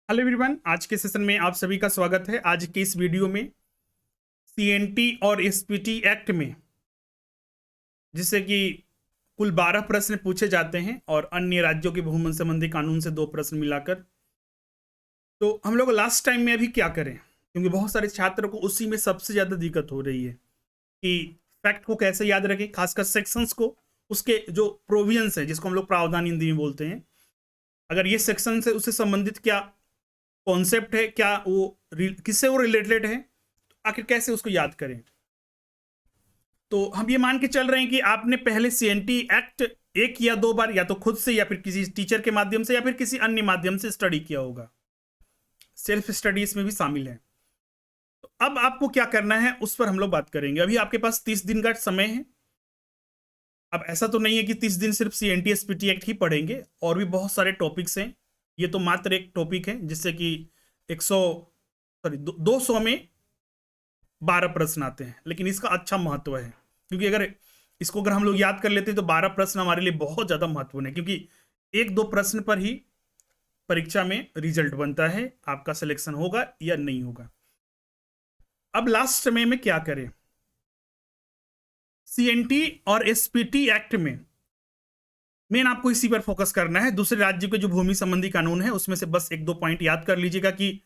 Hello everyone, आज के session में आप सभी का स्वागत है। आज के इस वीडियो में सीएनटी और एसपीटी एक्ट में जिससे कि कुल 12 प्रश्न पूछे जाते हैं और अन्य राज्यों के भूमि संबंधी कानून से 2 प्रश्न मिलाकर। तो हम लोग लास्ट टाइम में अभी क्या करें, क्योंकि बहुत सारे छात्रों को उसी में सबसे ज़्यादा दिक्कत हो रही है कि फैक्ट को कैसे याद रखें, खासकर सेक्शंस को, उसके जो प्रोविजंस है जिसको हम लोग प्रावधान हिंदी में बोलते हैं। अगर ये सेक्शन से उससे संबंधित क्या कॉन्सेप्ट है, क्या वो किससे वो रिलेटेड है, तो आखिर कैसे उसको याद करें। तो हम ये मान के चल रहे हैं कि आपने पहले सीएनटी एक्ट 1 या 2 बार या तो खुद से या फिर किसी टीचर के माध्यम से या फिर किसी अन्य माध्यम से स्टडी किया होगा। सेल्फ स्टडी इसमें भी शामिल है। तो अब आपको क्या करना है उस पर हम लोग बात करेंगे। अभी आपके पास 30 दिन का समय है। अब ऐसा तो नहीं है कि 30 दिन सिर्फ सीएनटी एसपीटी एक्ट ही पढ़ेंगे, और भी बहुत सारे टॉपिक्स हैं। ये तो मात्र एक टॉपिक है जिससे कि 200 में 12 प्रश्न आते हैं, लेकिन इसका अच्छा महत्व है क्योंकि अगर हम लोग याद कर लेते हैं तो 12 प्रश्न हमारे लिए बहुत ज्यादा महत्वपूर्ण है, क्योंकि 1-2 प्रश्न पर ही परीक्षा में रिजल्ट बनता है, आपका सिलेक्शन होगा या नहीं होगा। अब लास्ट समय में क्या करें, सीएनटी और एसपीटी एक्ट में मेन आपको इसी पर फोकस करना है। दूसरे राज्यों के जो भूमि संबंधी कानून है उसमें से बस 1-2 पॉइंट याद कर लीजिएगा कि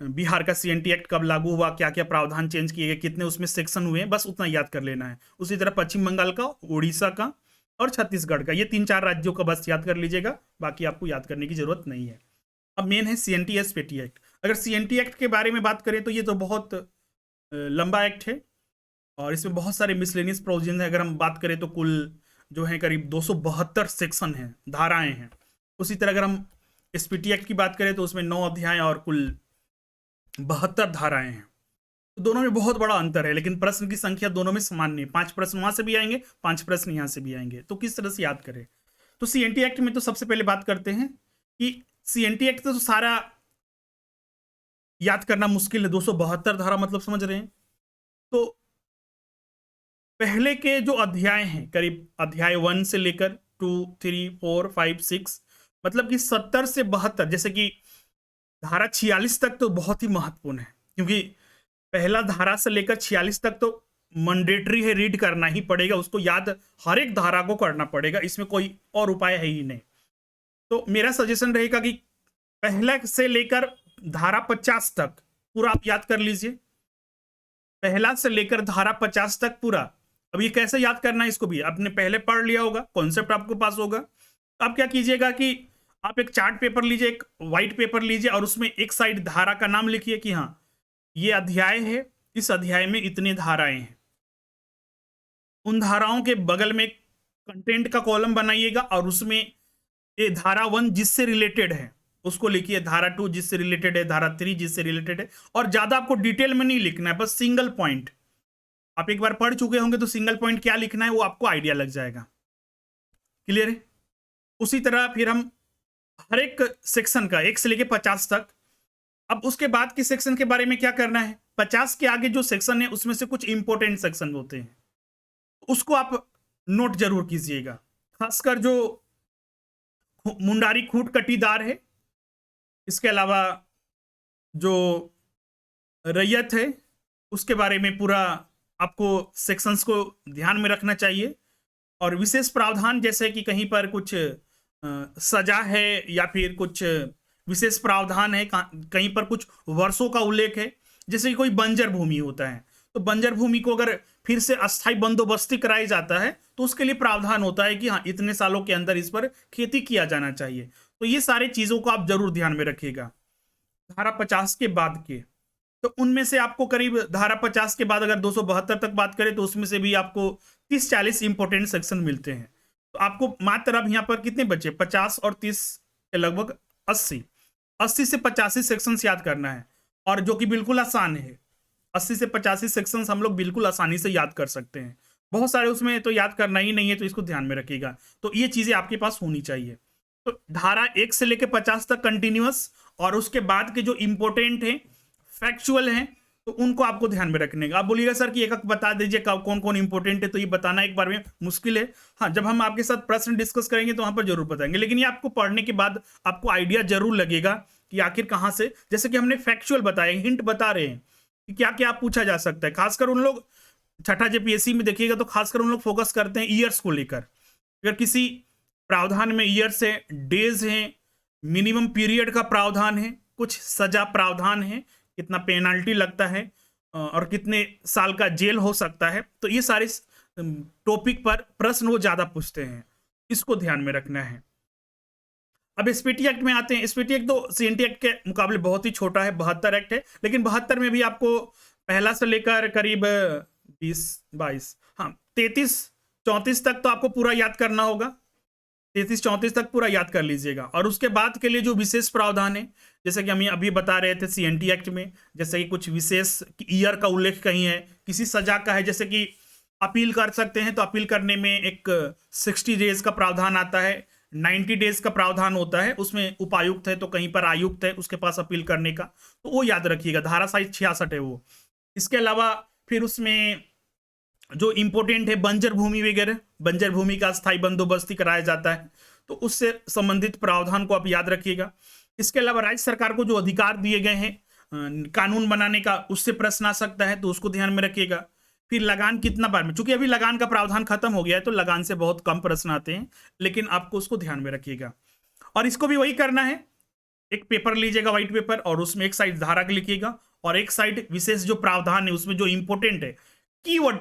बिहार का सीएनटी एक्ट कब लागू हुआ, क्या क्या प्रावधान चेंज किए गए, कितने उसमें सेक्शन हुए, बस उतना याद कर लेना है। उसी तरह पश्चिम बंगाल का, उड़ीसा का और छत्तीसगढ़ का, ये 3-4 राज्यों का बस याद कर लीजिएगा, बाकी आपको याद करने की जरूरत नहीं है। अब मेन है सीएनटी एसपीटी एक्ट। अगर सीएनटी एक्ट के बारे में बात करें तो ये तो बहुत लंबा एक्ट है और इसमें बहुत सारे मिसलेनियस प्रोविजन है। अगर हम बात करें तो कुल जो है करीब 272 सेक्शन हैं, धाराएं हैं। उसी तरह अगर हम एसपीटी एक्ट की बात करें तो उसमें 9 अध्याय और कुल 72 धाराएं हैं। तो दोनों में बहुत बड़ा अंतर है, लेकिन प्रश्न की संख्या दोनों में समान नहीं। 5 प्रश्न वहां से भी आएंगे, 5 प्रश्न यहां से भी आएंगे। तो किस तरह से याद करें, तो सीएनटी एक्ट में तो सबसे पहले बात करते हैं कि सीएनटी एक्ट तो सारा याद करना मुश्किल है। 272 धारा मतलब समझ रहे हैं। तो पहले के जो अध्याय हैं, करीब अध्याय 1 से लेकर 2, 3, 4, 5, 6, मतलब कि 70 से 72, जैसे कि धारा 46 तक तो बहुत ही महत्वपूर्ण है, क्योंकि पहला धारा से लेकर 46 तक तो मैंडेटरी है, रीड करना ही पड़ेगा, उसको याद हर एक धारा को करना पड़ेगा, इसमें कोई और उपाय है ही नहीं। तो मेरा सजेशन रहेगा कि पहला से लेकर धारा 50 तक पूरा आप याद कर लीजिए। पहला से लेकर धारा 50 तक पूरा। अब ये कैसे याद करना है, इसको भी आपने पहले पढ़ लिया होगा, कॉन्सेप्ट आपको पास होगा। अब क्या कीजिएगा कि आप एक चार्ट पेपर लीजिए, एक व्हाइट पेपर लीजिए और उसमें एक साइड धारा का नाम लिखिए कि हाँ ये अध्याय है, इस अध्याय में इतनी धाराएं हैं। उन धाराओं के बगल में कंटेंट का कॉलम बनाइएगा और उसमें ये धारा 1 जिससे रिलेटेड है उसको लिखिए, धारा 2 जिससे रिलेटेड है, धारा 3 जिससे रिलेटेड है। और ज्यादा आपको डिटेल में नहीं लिखना है, बस सिंगल पॉइंट। आप एक बार पढ़ चुके होंगे तो सिंगल पॉइंट क्या लिखना है वो आपको आइडिया लग जाएगा। क्लियर है। उसी तरह फिर हम हर एक सेक्शन का 1 से लेकर 50 तक। अब उसके बाद के सेक्शन के बारे में क्या करना है, 50 के आगे जो सेक्शन है उसमें से कुछ इंपॉर्टेंट सेक्शन होते हैं, उसको आप नोट जरूर कीजिएगा। खासकर जो मुंडारी खूंट कटीदार है, इसके अलावा जो रैयत है, उसके बारे में पूरा आपको सेक्शंस को ध्यान में रखना चाहिए। और विशेष प्रावधान, जैसे कि कहीं पर कुछ सजा है या फिर कुछ विशेष प्रावधान है, कहीं पर कुछ वर्षों का उल्लेख है, जैसे कि कोई बंजर भूमि होता है तो बंजर भूमि को अगर फिर से अस्थायी बंदोबस्ती कराया जाता है तो उसके लिए प्रावधान होता है कि हाँ इतने सालों के अंदर इस पर खेती किया जाना चाहिए। तो ये सारी चीजों को आप जरूर ध्यान में रखिएगा। धारा 50 के बाद के, तो उनमें से आपको करीब धारा 50 के बाद अगर 272 तक बात करें तो उसमें से भी आपको 30-40 इंपॉर्टेंट सेक्शन मिलते हैं। तो आपको मात्र अब यहाँ पर कितने बचे, 50 और 30 के लगभग 80 से 85 सेक्शंस याद करना है, और जो कि बिल्कुल आसान है। 80 से 85 सेक्शंस हम लोग बिल्कुल आसानी से याद कर सकते हैं। बहुत सारे उसमें तो याद करना ही नहीं है, तो इसको ध्यान में रखिएगा। तो ये चीजें आपके पास होनी चाहिए। तो धारा 1 से लेकर 50 तक कंटिन्यूअस, और उसके बाद के जो इंपॉर्टेंट हैं, फैक्चुअल हैं, तो उनको आपको ध्यान में रखने का। आप बोलिएगा सर कि एक बता दीजिए कौन कौन इंपॉर्टेंट है, तो ये बताना एक बार में मुश्किल है। हाँ, जब हम आपके साथ प्रश्न डिस्कस करेंगे तो वहां पर जरूर बताएंगे, लेकिन ये आपको पढ़ने के बाद आपको आइडिया जरूर लगेगा कि आखिर कहाँ से, जैसे कि हमने फैक्चुअल बताया, हिंट बता रहे हैं कि क्या क्या पूछा जा सकता है। खासकर उन लोग छठा जेपीएससी में देखिएगा तो खासकर उन लोग फोकस करते हैं ईयर्स को लेकर। अगर किसी प्रावधान में ईयर्स है, डेज हैं, मिनिमम पीरियड का प्रावधान है, कुछ सजा प्रावधान है, कितना पेनाल्टी लगता है और कितने साल का जेल हो सकता है, तो ये सारे टॉपिक पर प्रश्न वो ज्यादा पूछते हैं, इसको ध्यान में रखना है। अब एसपीटी एक्ट में आते हैं। एसपीटी एक्ट तो सीएनटी एक्ट के मुकाबले बहुत ही छोटा है, 72 एक्ट है, लेकिन 72 में भी आपको पहला से लेकर करीब 20-22, हाँ 33-34 तक तो आपको पूरा याद करना होगा। 33-34 तक पूरा याद कर लीजिएगा। और उसके बाद के लिए जो विशेष प्रावधान है, जैसे कि हम अभी बता रहे थे सीएनटी एक्ट में, जैसे कि कुछ विशेष ईयर का उल्लेख कहीं है, किसी सजा का है, जैसे कि अपील कर सकते हैं, तो अपील करने में एक 60 डेज का प्रावधान आता है, 90 डेज का प्रावधान होता है, उसमें उपायुक्त है तो कहीं पर आयुक्त है उसके पास अपील करने का, तो वो याद रखिएगा। धारा 66 है वो। इसके अलावा फिर उसमें जो इंपॉर्टेंट है बंजर भूमि वगैरह, बंजर भूमि का स्थायी बंदोबस्त कराया जाता है, तो उससे संबंधित प्रावधान को आप याद रखिएगा। इसके अलावा राज्य सरकार को जो अधिकार दिए गए हैं कानून बनाने का, उससे प्रश्न आ सकता है, तो उसको ध्यान में रखिएगा। फिर लगान कितना बार में, चूंकि अभी लगान का प्रावधान खत्म हो गया है तो लगान से बहुत कम प्रश्न आते हैं, लेकिन आपको उसको ध्यान में रखिएगा। और इसको भी वही करना है, एक पेपर लीजिएगा व्हाइट पेपर, और उसमें एक साइड धारा लिखिएगा और एक साइड विशेष जो प्रावधान है उसमें जो इंपॉर्टेंट है कीवर्ड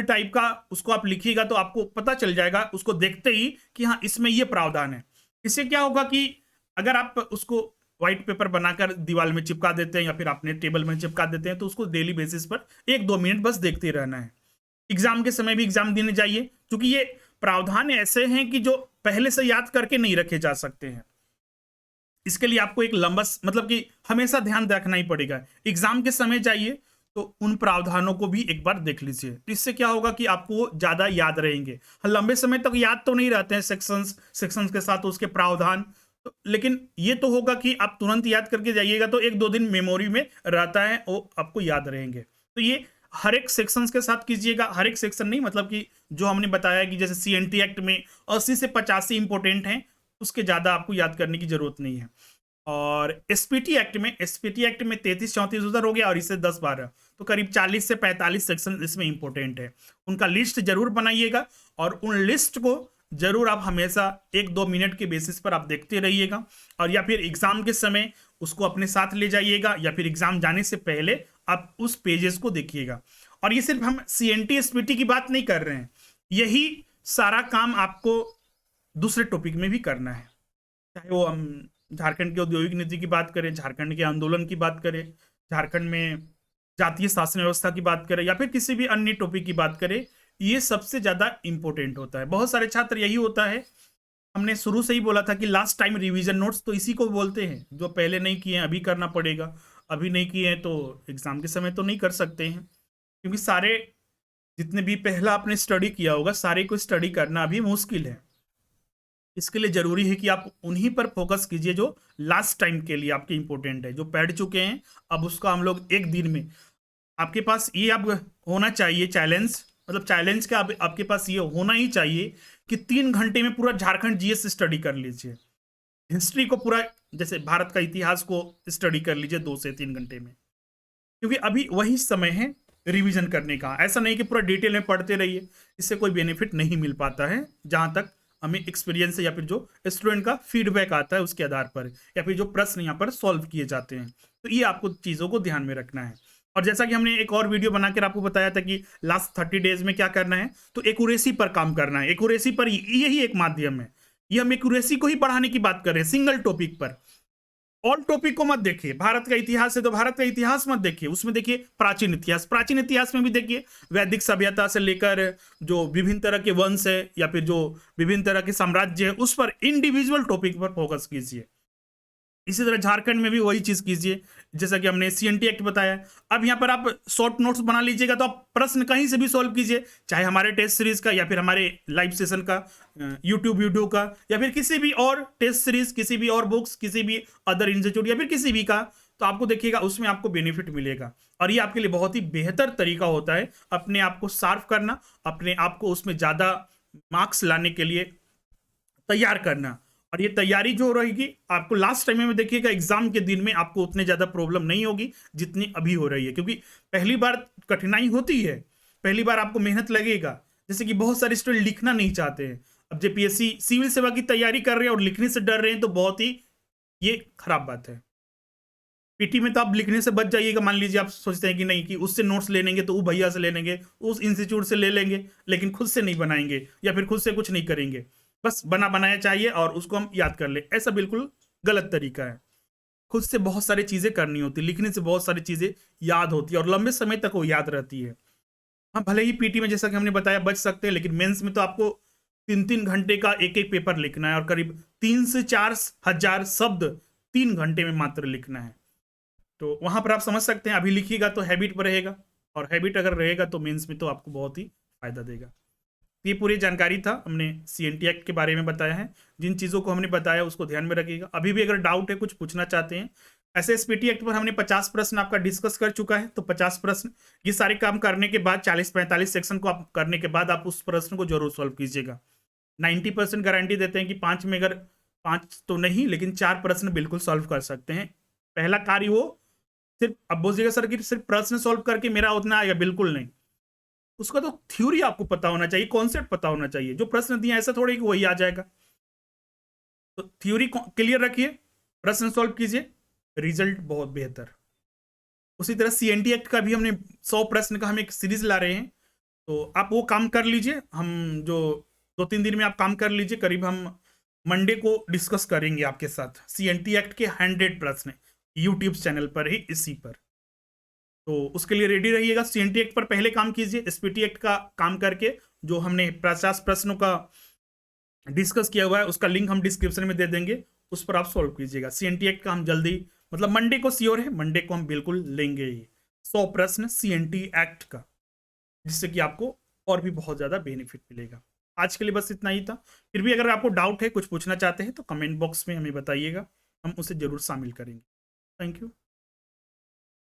टाइप का उसको आप लिखिएगा, तो आपको पता चल जाएगा उसको देखते ही कि हाँ इसमें ये प्रावधान है। इससे क्या होगा कि अगर आप उसको व्हाइट पेपर बनाकर दीवार में चिपका देते हैं या फिर अपने टेबल में चिपका देते हैं, तो उसको डेली बेसिस पर 1-2 मिनट बस देखते रहना है। एग्जाम के समय भी एग्जाम देने जाइए, क्योंकि ये प्रावधान ऐसे हैं कि जो पहले से याद करके नहीं रखे जा सकते हैं। इसके लिए आपको एक लंबा मतलब कि हमेशा ध्यान रखना ही पड़ेगा। एग्जाम के समय जाइए तो उन प्रावधानों को भी एक बार देख लीजिए, तो इससे क्या होगा कि आपको ज्यादा याद रहेंगे। लंबे समय तक याद तो नहीं रहते हैं सेक्शंस के साथ उसके प्रावधान, तो लेकिन ये तो होगा कि आप तुरंत याद करके जाइएगा तो 1-2 दिन मेमोरी में रहता है, वो आपको याद रहेंगे। तो ये हर एक सेक्शंस के साथ कीजिएगा। हर एक सेक्शन नहीं, मतलब कि जो हमने बताया कि जैसे सीएनटी एक्ट में 80 से 85 इंपॉर्टेंट हैं, उसके ज्यादा आपको याद करने की जरूरत नहीं है। और एसपीटी एक्ट में 33-34 उधर हो गया और इससे 10-12, तो करीब 40 से 45 सेक्शन इसमें इंपॉर्टेंट है। उनका लिस्ट जरूर बनाइएगा और उन लिस्ट को जरूर आप हमेशा 1-2 मिनट के बेसिस पर आप देखते रहिएगा, और या फिर एग्जाम के समय उसको अपने साथ ले जाइएगा, या फिर एग्जाम जाने से पहले आप उस पेजेस को देखिएगा। और ये सिर्फ हम सीएनटी एसपीटी की बात नहीं कर रहे हैं, यही सारा काम आपको दूसरे टॉपिक में भी करना है। चाहे वो हम झारखंड की औद्योगिक नीति की बात करें, झारखंड के आंदोलन की बात करें, झारखंड में जातीय शासन व्यवस्था की बात करें, या फिर किसी भी अन्य टॉपिक की बात करें, ये सबसे ज्यादा इंपॉर्टेंट होता है। बहुत सारे छात्र यही होता है, हमने शुरू से ही बोला था कि लास्ट टाइम रिवीजन नोट्स, तो इसी को बोलते हैं, जो पहले नहीं किए हैं अभी करना पड़ेगा, अभी नहीं किए हैं तो एग्जाम के समय तो नहीं कर सकते हैं, क्योंकि सारे जितने भी पहला आपने स्टडी किया होगा सारे को स्टडी करना अभी मुश्किल है। इसके लिए जरूरी है कि आप उन्हीं पर फोकस कीजिए जो लास्ट टाइम के लिए आपके इंपॉर्टेंट है, जो पढ़ चुके हैं। अब उसका हम लोग एक दिन में, आपके पास ये अब होना चाहिए चैलेंज, मतलब चैलेंज का आपके पास ये होना ही चाहिए कि 3 घंटे में पूरा झारखंड जीएस स्टडी कर लीजिए। हिस्ट्री को पूरा, जैसे भारत का इतिहास को स्टडी कर लीजिए 2 से 3 घंटे में, क्योंकि अभी वही समय है रिवीजन करने का। ऐसा नहीं कि पूरा डिटेल में पढ़ते रहिए, इससे कोई बेनिफिट नहीं मिल पाता है, जहां तक हमें एक्सपीरियंस है या फिर जो स्टूडेंट का फीडबैक आता है उसके आधार पर, या फिर जो प्रश्न यहाँ पर सॉल्व किए जाते हैं। तो ये आपको चीज़ों को ध्यान में रखना है। और जैसा कि हमने एक और वीडियो बनाकर आपको बताया था कि लास्ट 30 डेज में क्या करना है, तो एक्यूरेसी पर काम करना है। एक्यूरेसी पर यही एक माध्यम है, ये हम एक्यूरेसी को ही बढ़ाने की बात कर रहे हैं, सिंगल टॉपिक पर। ऑल टॉपिक को मत देखिए। भारत का इतिहास है तो भारत का इतिहास मत देखिए, उसमें देखिए प्राचीन इतिहास, प्राचीन इतिहास में भी देखिए वैदिक सभ्यता से लेकर जो विभिन्न तरह के वंश है या फिर जो विभिन्न तरह के साम्राज्य है, उस पर इंडिविजुअल टॉपिक पर फोकस कीजिए। इसी तरह झारखंड में भी वही चीज कीजिए, जैसा कि हमने सीएनटी एक्ट बताया। अब यहाँ पर आप शॉर्ट नोट्स बना लीजिएगा, तो आप प्रश्न कहीं से भी सॉल्व कीजिए, चाहे हमारे टेस्ट सीरीज का या फिर हमारे लाइव सेशन का, यूट्यूब वीडियो का, या फिर किसी भी और टेस्ट सीरीज, किसी भी और बुक्स, किसी भी अदर इंस्टीट्यूट या फिर किसी भी का, तो आपको देखिएगा उसमें आपको बेनिफिट मिलेगा। और ये आपके लिए बहुत ही बेहतर तरीका होता है अपने आप को शार्प करना, अपने आप को उसमें ज्यादा मार्क्स लाने के लिए तैयार करना। और ये तैयारी जो रहेगी आपको लास्ट टाइम में देखिएगा, एग्जाम के दिन में आपको उतने ज्यादा प्रॉब्लम नहीं होगी जितनी अभी हो रही है, क्योंकि पहली बार कठिनाई होती है, पहली बार आपको मेहनत लगेगा। जैसे कि बहुत सारे स्टूडेंट लिखना नहीं चाहते हैं, अब जेपीएससी सिविल सेवा की तैयारी कर रहे हैं और लिखने से डर रहे हैं, तो बहुत ही ये खराब बात है। पीटी में तो आप लिखने से बच जाइएगा। मान लीजिए आप सोचते हैं कि नहीं, कि उससे नोट्स ले लेंगे तो वो भैया से ले लेंगे, उस इंस्टीट्यूट से ले लेंगे, लेकिन खुद से नहीं बनाएंगे या फिर खुद से कुछ नहीं करेंगे, बस बना बनाया चाहिए और उसको हम याद कर ले, ऐसा बिल्कुल गलत तरीका है। खुद से बहुत सारी चीजें करनी होती, लिखने से बहुत सारी चीजें याद होती है और लंबे समय तक वो याद रहती है। हाँ, भले ही पीटी में जैसा कि हमने बताया बच सकते हैं, लेकिन मेंस में तो आपको 3-3 घंटे का एक एक पेपर लिखना है और करीब 3 से 4 हजार शब्द 3 घंटे में मात्र लिखना है। तो वहां पर आप समझ सकते हैं, अभी लिखिएगा तो हैबिट पर रहेगा, और हैबिट अगर रहेगा तो मेंस में तो आपको बहुत ही फायदा देगा। ये पूरी जानकारी था, हमने सीएनटी एक्ट के बारे में बताया है। जिन चीज़ों को हमने बताया उसको ध्यान में रखिएगा। अभी भी अगर डाउट है, कुछ पूछना चाहते हैं, ऐसे एसपीटी एक्ट पर हमने 50 प्रश्न आपका डिस्कस कर चुका है, तो 50 प्रश्न ये सारे काम करने के बाद 40-45 सेक्शन को आप करने के बाद आप उस प्रश्न को जरूर सॉल्व कीजिएगा। 90% गारंटी देते हैं कि 5 में अगर 5 तो नहीं लेकिन 4 प्रश्न बिल्कुल सॉल्व कर सकते हैं। पहला कार्य वो सिर्फ, अब बोलिएगा सर कि सिर्फ प्रश्न सॉल्व करके मेरा उतना आएगा, बिल्कुल नहीं। उसका तो थ्योरी आपको पता होना चाहिए, कॉन्सेप्ट पता होना चाहिए। जो प्रश्न दिया ऐसा थोड़ी कि वही आ जाएगा। तो थ्योरी क्लियर रखिए, प्रश्न सॉल्व कीजिए, रिजल्ट बहुत बेहतर। उसी तरह सीएनटी एक्ट का भी हमने 100 प्रश्न का हम एक सीरीज ला रहे हैं, तो आप वो काम कर लीजिए। हम जो 2-3 दिन में आप काम कर लीजिए, करीब हम मंडे को डिस्कस करेंगे आपके साथ सीएनटी एक्ट के 100 प्रश्न यूट्यूब चैनल पर ही, इसी पर। तो उसके लिए रेडी रहिएगा। सीएनटी एक्ट पर पहले काम कीजिए, एसपीटी एक्ट का काम करके जो हमने 50 प्रश्नों का डिस्कस किया हुआ है उसका लिंक हम डिस्क्रिप्शन में दे देंगे, उस पर आप सॉल्व कीजिएगा। सीएनटी एक्ट का हम जल्दी, मतलब मंडे को श्योर है, मंडे को हम बिल्कुल लेंगे ही 100 प्रश्न सीएनटी एक्ट का, जिससे कि आपको और भी बहुत ज्यादा बेनिफिट मिलेगा। आज के लिए बस इतना ही था। फिर भी अगर आपको डाउट है, कुछ पूछना चाहते हैं, तो कमेंट बॉक्स में हमें बताइएगा, हम उसे जरूर शामिल करेंगे। Thank you.